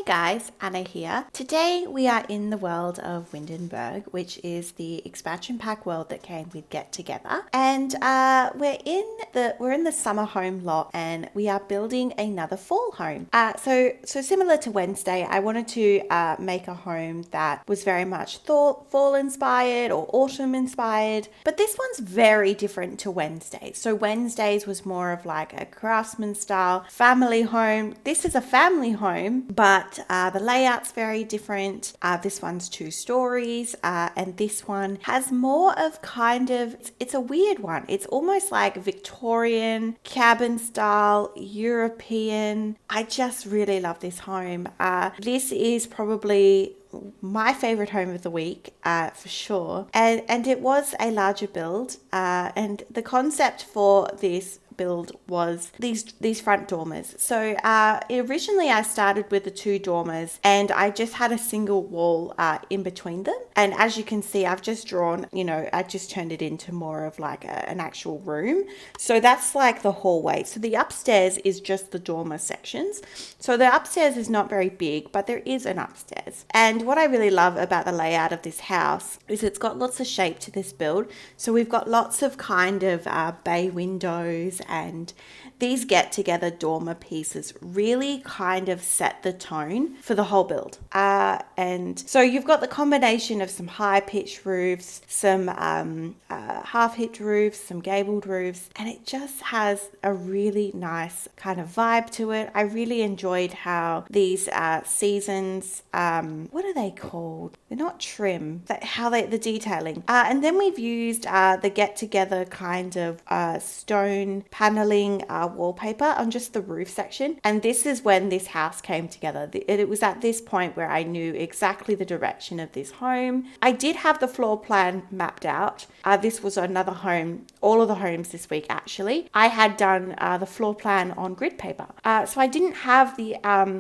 guys, Anna here. Today we are in the world of Windenburg, which is the expansion pack world that came with Get Together, and we're in the summer home lot, and we are building another fall home. So similar to Wednesday, I wanted to make a home that was very much fall inspired or autumn inspired, but this one's very different to Wednesday. So Wednesday's was more of like a craftsman style family home. This is a family home, but the layout's very different. This one's 2 stories, and this one has more of it's a weird one. It's almost like Victorian, cabin style, European. I just really love this home. This is probably my favorite home of the week, for sure. And it was a larger build, and the concept for this build was these front dormers. So originally I started with the 2 dormers, and I just had a single wall in between them. And as you can see, I've just drawn, I just turned it into more of like an actual room. So that's like the hallway. So the upstairs is just the dormer sections. So the upstairs is not very big, but there is an upstairs. And what I really love about the layout of this house is it's got lots of shape to this build. So we've got lots of bay windows, and these Get Together dormer pieces really kind of set the tone for the whole build. And so you've got the combination of some high pitched roofs, some half hitched roofs, some gabled roofs, and it just has a really nice kind of vibe to it. I really enjoyed how these seasons, what are they called? They're not trim, the detailing. And then we've used the Get Together kind of stone paneling wallpaper on just the roof section. And this is when this house came together. It was at this point where I knew exactly the direction of this home. I did have the floor plan mapped out. This was another home, all of the homes this week actually. I had done the floor plan on grid paper. So I didn't have the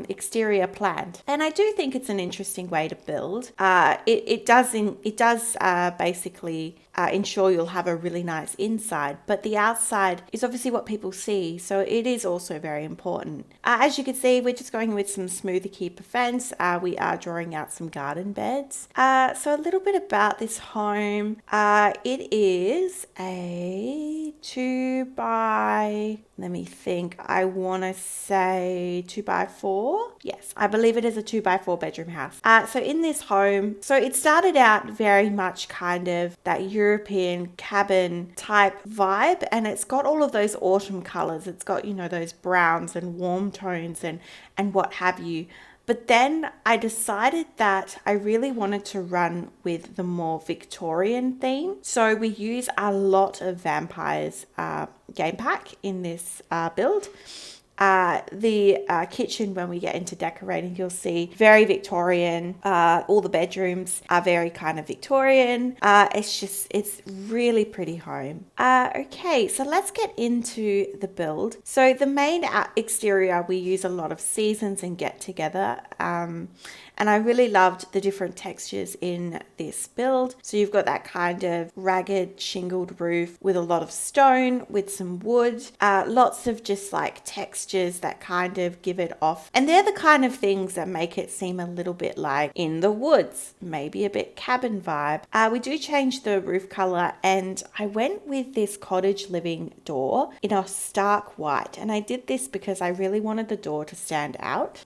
exterior planned. And I do think it's an interesting way to build. It does basically ensure you'll have a really nice inside, but the outside is obviously what people see, so it is also very important. As you can see, we're just going with some smoother keeper fence. We are drawing out some garden beds. So a little bit about this home. It is a 2x, let me think, I want to say 2x4. Yes, I believe it is a 2x4 bedroom house. So in this home, so it started out very much kind of that European cabin type vibe, and it's got all of those autumn colors. It's got, those browns and warm tones and what have you. But then I decided that I really wanted to run with the more Victorian theme. So we use a lot of vampires game pack in this build. The kitchen, when we get into decorating, you'll see very Victorian. All the bedrooms are very kind of Victorian. It's really pretty home. Okay, so let's get into the build. So the main exterior, we use a lot of seasons and Get Together. And I really loved the different textures in this build. So you've got that kind of ragged shingled roof with a lot of stone, with some wood, lots of just like textures that kind of give it off. And they're the kind of things that make it seem a little bit like in the woods, maybe a bit cabin vibe. We do change the roof color, and I went with this cottage living door in a stark white. And I did this because I really wanted the door to stand out.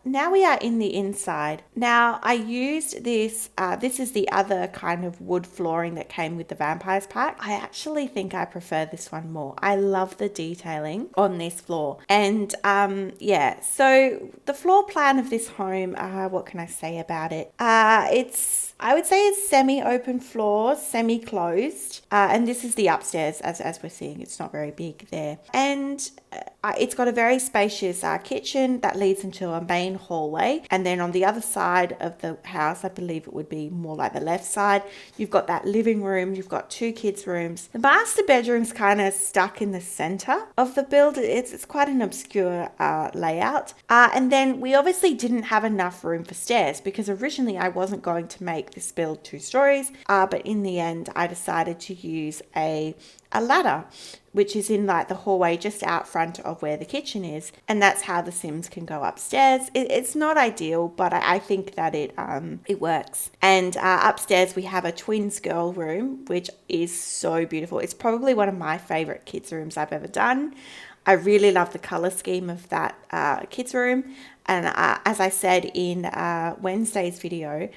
Now we are in the inside. Now I used this, this is the other kind of wood flooring that came with the Vampires pack. I actually think I prefer this one more. I love the detailing on this floor. And so the floor plan of this home, what can I say about it? I would say it's semi-open floor, semi-closed. And this is the upstairs, as we're seeing. It's not very big there. And it's got a very spacious kitchen that leads into a main hallway. And then on the other side of the house, I believe it would be more like the left side, you've got that living room. You've got 2 kids' rooms. The master bedroom's kind of stuck in the center of the build. It's quite an obscure layout. And then we obviously didn't have enough room for stairs, because originally I wasn't going to make this build 2 stories. But in the end, I decided to use a a ladder, which is in like the hallway just out front of where the kitchen is. And that's how the Sims can go upstairs. It's not ideal, but I think that it works. And upstairs we have a twins girl room, which is so beautiful. It's probably one of my favorite kids rooms I've ever done. I really love the color scheme of that kids room. And as I said in Wednesday's video,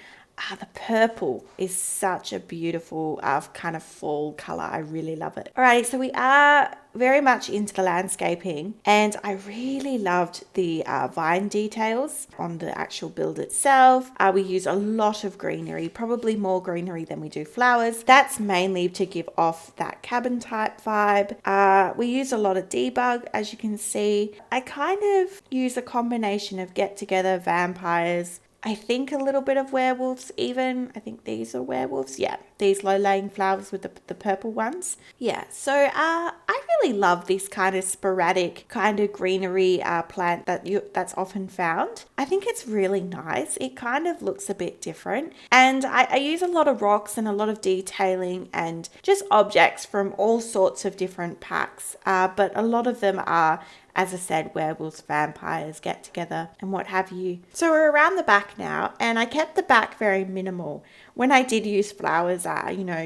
the purple is such a beautiful kind of fall color. I really love it. Alrighty, so we are very much into the landscaping, and I really loved the vine details on the actual build itself. We use a lot of greenery, probably more greenery than we do flowers. That's mainly to give off that cabin type vibe. We use a lot of debug, as you can see. I kind of use a combination of get together, vampires, I think a little bit of werewolves even. I think these are werewolves. Yeah, these low-laying flowers with the purple ones. Yeah, so I really love this kind of sporadic kind of greenery plant that's often found. I think it's really nice. It kind of looks a bit different. And I use a lot of rocks and a lot of detailing and just objects from all sorts of different packs. But a lot of them are, as I said, werewolves, vampires, get together and what have you. So we're around the back now, and I kept the back very minimal. When I did use flowers,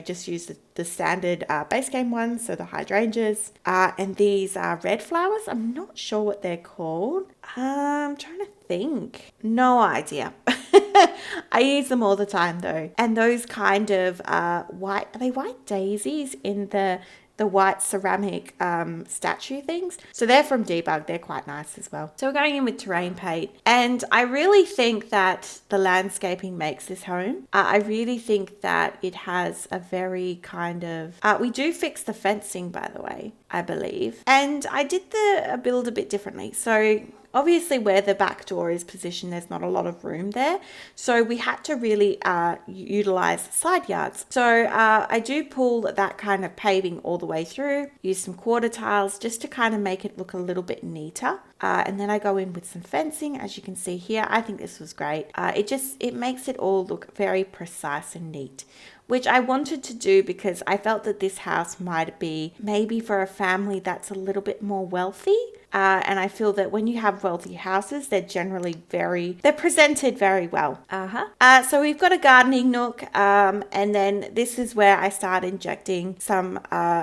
just use the standard base game ones, so the hydrangeas, and these are red flowers. I'm not sure what they're called. I'm trying to think. No idea. I use them all the time though. And those kind of white, are they white daisies in the white ceramic statue things? So they're from Debug. They're quite nice as well. So we're going in with terrain paint, and I really think that the landscaping makes this home. I really think that it has a very kind of we do fix the fencing, by the way, I believe, and I did the build a bit differently. So obviously where the back door is positioned, there's not a lot of room there. So we had to really utilize side yards. So I do pull that kind of paving all the way through, use some quarter tiles just to kind of make it look a little bit neater. And then I go in with some fencing, as you can see here. I think this was great. It makes it all look very precise and neat, which I wanted to do because I felt that this house might be maybe for a family that's a little bit more wealthy. And I feel that when you have wealthy houses, they're generally they're presented very well. So we've got a gardening nook, and then this is where I start injecting some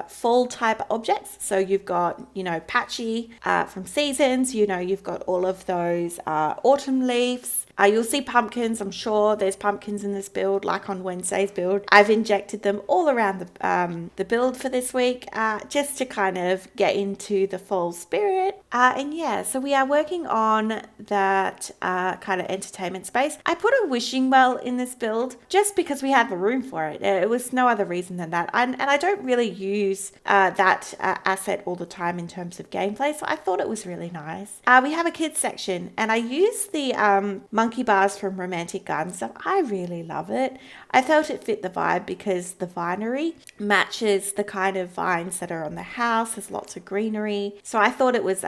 fall type objects. So you've got, patchy from seasons, you've got all of those autumn leaves. You'll see pumpkins. I'm sure there's pumpkins in this build, like on Wednesday's build. I've injected them all around the build for this week, just to kind of get into the fall spirit. So we are working on that kind of entertainment space. I put a wishing well in this build just because we had the room for it. It was no other reason than that. And I don't really use that asset all the time in terms of gameplay, so I thought it was really nice. We have a kids section, and I use the monkey bars from Romantic Garden Stuff. I really love it. I felt it fit the vibe because the vinery matches the kind of vines that are on the house. There's lots of greenery. So I thought it was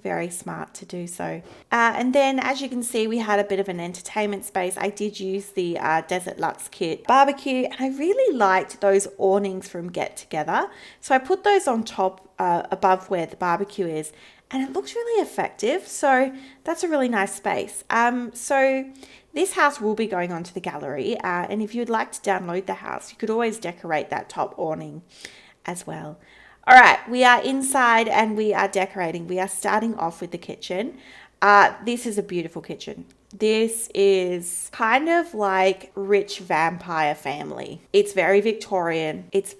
very smart to do so. And then, as you can see, we had a bit of an entertainment space. I did use the Desert Lux Kit barbecue, and I really liked those awnings from Get Together. So I put those on top above where the barbecue is, and it looks really effective. So that's a really nice space. So this house will be going onto the gallery, and if you'd like to download the house, you could always decorate that top awning as well. All right, we are inside and we are decorating. We are starting off with the kitchen. This is a beautiful kitchen. This is kind of like rich vampire family. It's very Victorian. It's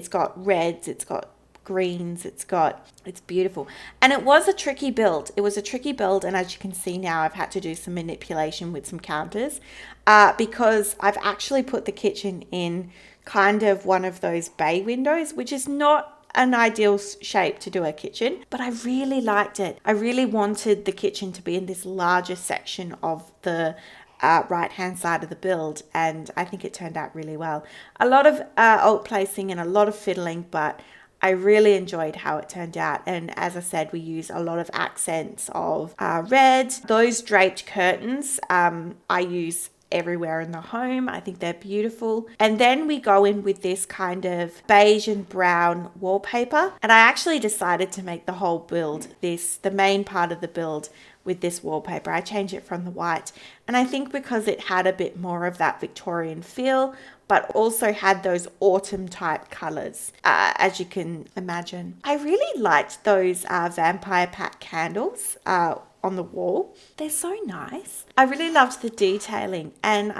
got reds, it's got greens, it's beautiful. And it was a tricky build. And as you can see now, I've had to do some manipulation with some counters because I've actually put the kitchen in kind of one of those bay windows, which is not an ideal shape to do a kitchen, but I really liked it. I really wanted the kitchen to be in this larger section of the right hand side of the build, and I think it turned out really well. A lot of alt placing and a lot of fiddling, but I really enjoyed how it turned out. And as I said, we use a lot of accents of red. Those draped curtains, I use everywhere in the home. I think they're beautiful. And then we go in with this kind of beige and brown wallpaper. And I actually decided to make the whole build the main part of the build with this wallpaper. I changed it from the white. And I think because it had a bit more of that Victorian feel, but also had those autumn type colors, as you can imagine. I really liked those vampire pack candles on the wall. They're so nice. I really loved the detailing, and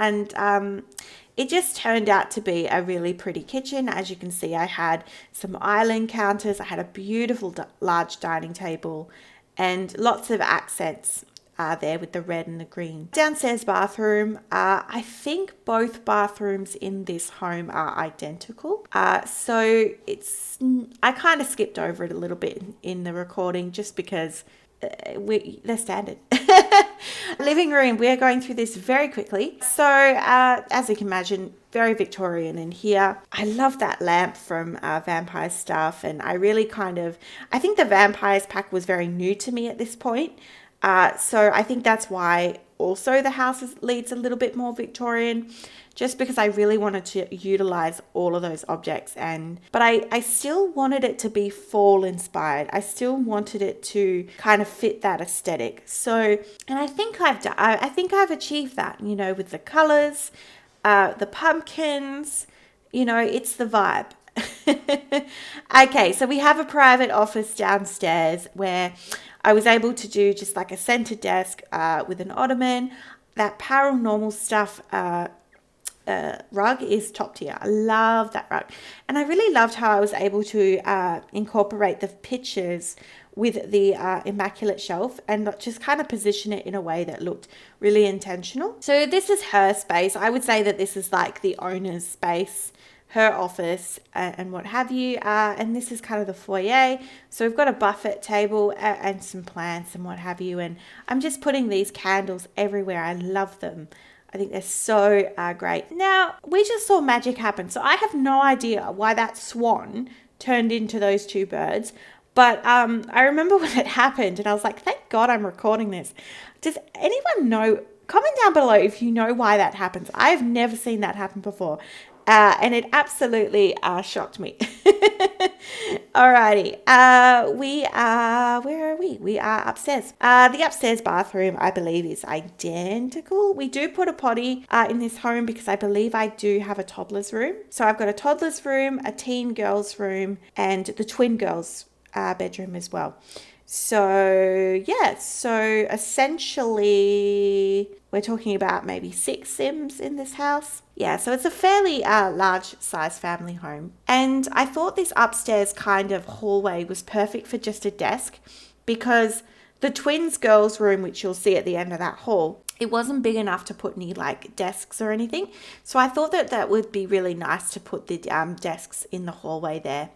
it just turned out to be a really pretty kitchen. As you can see, I had some island counters. I had a beautiful large dining table and lots of accents there with the red and the green. Downstairs bathroom, I think both bathrooms in this home are identical. So I kind of skipped over it a little bit in the recording just because they're standard. Living room, we are going through this very quickly. So as you can imagine, very Victorian in here. I love that lamp from Vampire Stuff, and I think the Vampires pack was very new to me at this point. So I think that's why also the house leads a little bit more Victorian, just because I really wanted to utilize all of those objects. But I still wanted it to be fall inspired. I still wanted it to kind of fit that aesthetic. So, and I think I've achieved that, with the colors, the pumpkins, it's the vibe. Okay, so we have a private office downstairs where I was able to do just like a center desk with an ottoman. That paranormal stuff rug is top tier. I love that rug. And I really loved how I was able to incorporate the pictures with the immaculate shelf and just kind of position it in a way that looked really intentional. So this is her space. I would say that this is like the owner's space, her office and what have you. And this is kind of the foyer. So we've got a buffet table and some plants and what have you. And I'm just putting these candles everywhere. I love them. I think they're so great. Now, we just saw magic happen. So I have no idea why that swan turned into those two birds. But I remember when it happened and I was like, thank God I'm recording this. Does anyone know? Comment down below if you know why that happens. I have never seen that happen before. And it absolutely shocked me. Alrighty. Where are we? We are upstairs. The upstairs bathroom, I believe, is identical. We do put a potty in this home because I believe I do have a toddler's room. So I've got a toddler's room, a teen girl's room, and the twin girls' bedroom as well. So yeah, so essentially we're talking about maybe 6 Sims in this house. Yeah, so it's a fairly large size family home. And I thought this upstairs kind of hallway was perfect for just a desk because the twins girls' room, which you'll see at the end of that hall, it wasn't big enough to put any like desks or anything. So I thought that would be really nice to put the desks in the hallway there.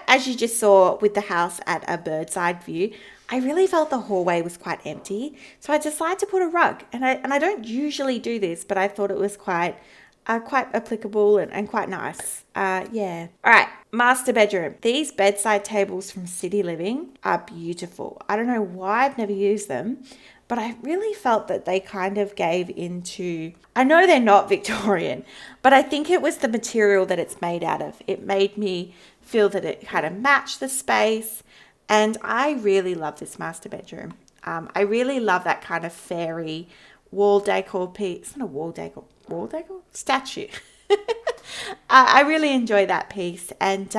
As you just saw with the house at a bird's eye view, I really felt the hallway was quite empty. So I decided to put a rug. And I don't usually do this, but I thought it was quite applicable and quite nice. Yeah. All right. Master bedroom. These bedside tables from City Living are beautiful. I don't know why I've never used them, but I really felt that they kind of gave into, I know they're not Victorian, but I think it was the material that it's made out of. It made me feel that it kind of matched the space. And I really love this master bedroom. I really love that kind of fairy wall decor piece. It's not a wall decor, statue. I really enjoy that piece. And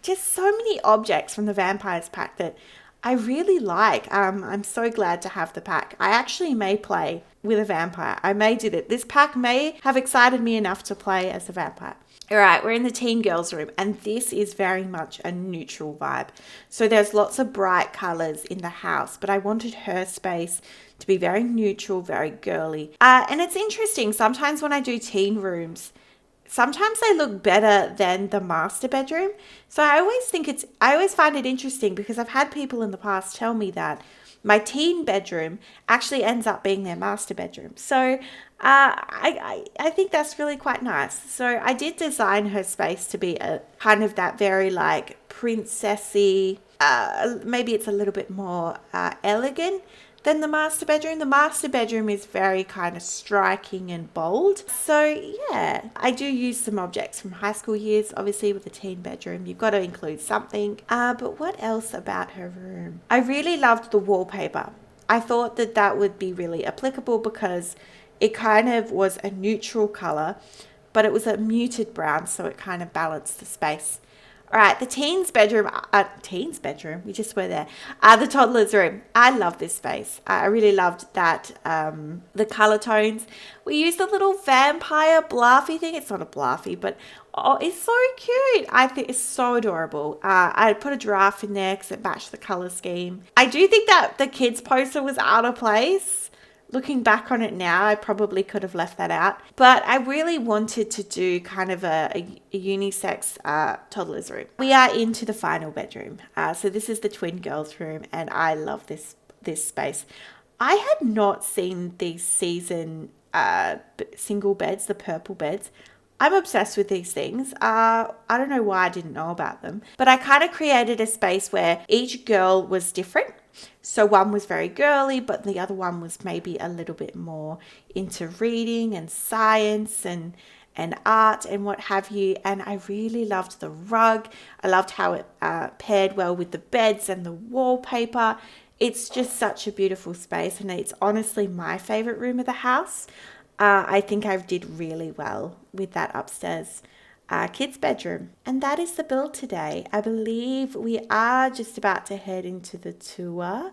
just so many objects from the Vampires pack that I really like. I'm so glad to have the pack. I actually may play with a vampire. I may do that. This pack may have excited me enough to play as a vampire. All right, we're in the teen girls room, and this is very much a neutral vibe. So there's lots of bright colors in the house, but I wanted her space to be very neutral, very girly. And it's interesting. Sometimes when I do teen rooms, sometimes they look better than the master bedroom. So I always find it interesting because I've had people in the past tell me that my teen bedroom actually ends up being their master bedroom. So I think that's really quite nice. So I did design her space to be a kind of that very like princessy, maybe it's a little bit more elegant than the master bedroom. The master bedroom is very kind of striking and bold. So yeah, I do use some objects from high school years. Obviously with the teen bedroom, you've got to include something. But what else about her room? I really loved the wallpaper. I thought that that would be really applicable because it kind of was a neutral color, but it was a muted brown, so it kind of balanced the space. All right, the teens bedroom, we just were there. The toddler's room. I love this space. I really loved that, the color tones. We used a little vampire bluffy thing. It's not a bluffy, but oh, it's so cute. I think it's so adorable. I put a giraffe in there because it matched the color scheme. I do think that the kids poster was out of place. Looking back on it now, I probably could have left that out. But I really wanted to do kind of a unisex toddler's room. We are into the final bedroom. So this is the twin girls' room, and I love this space. I had not seen these season single beds, the purple beds. I'm obsessed with these things. I don't know why I didn't know about them, but I kind of created a space where each girl was different. So one was very girly, but the other one was maybe a little bit more into reading and science and art and what have you. And I really loved the rug. I loved how it paired well with the beds and the wallpaper. It's just such a beautiful space, and it's honestly my favorite room of the house. I think I did really well with that upstairs kids' bedroom. And that is the build today. I believe we are just about to head into the tour.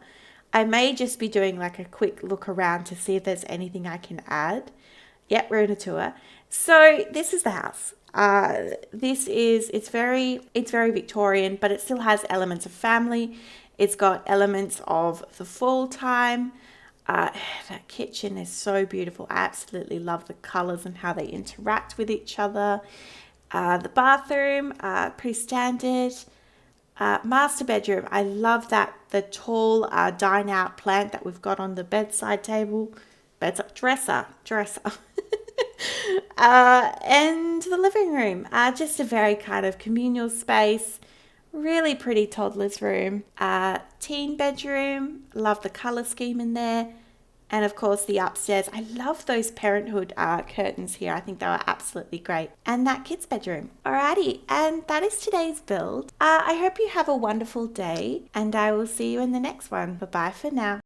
I may just be doing like a quick look around to see if there's anything I can add. Yep, we're in a tour. So this is the house. It's very Victorian, but it still has elements of family. It's got elements of the fall time. That kitchen is so beautiful. I absolutely love the colors and how they interact with each other. The bathroom, pretty standard. Master bedroom, I love that the tall dine out plant that we've got on the bedside table. Dresser. And the living room, just a very kind of communal space. Really pretty toddler's room. Teen bedroom, love the color scheme in there. And of course the upstairs. I love those parenthood curtains here. I think they were absolutely great. And that kids bedroom. Alrighty, and that is today's build. I hope you have a wonderful day, and I will see you in the next one. Bye bye for now.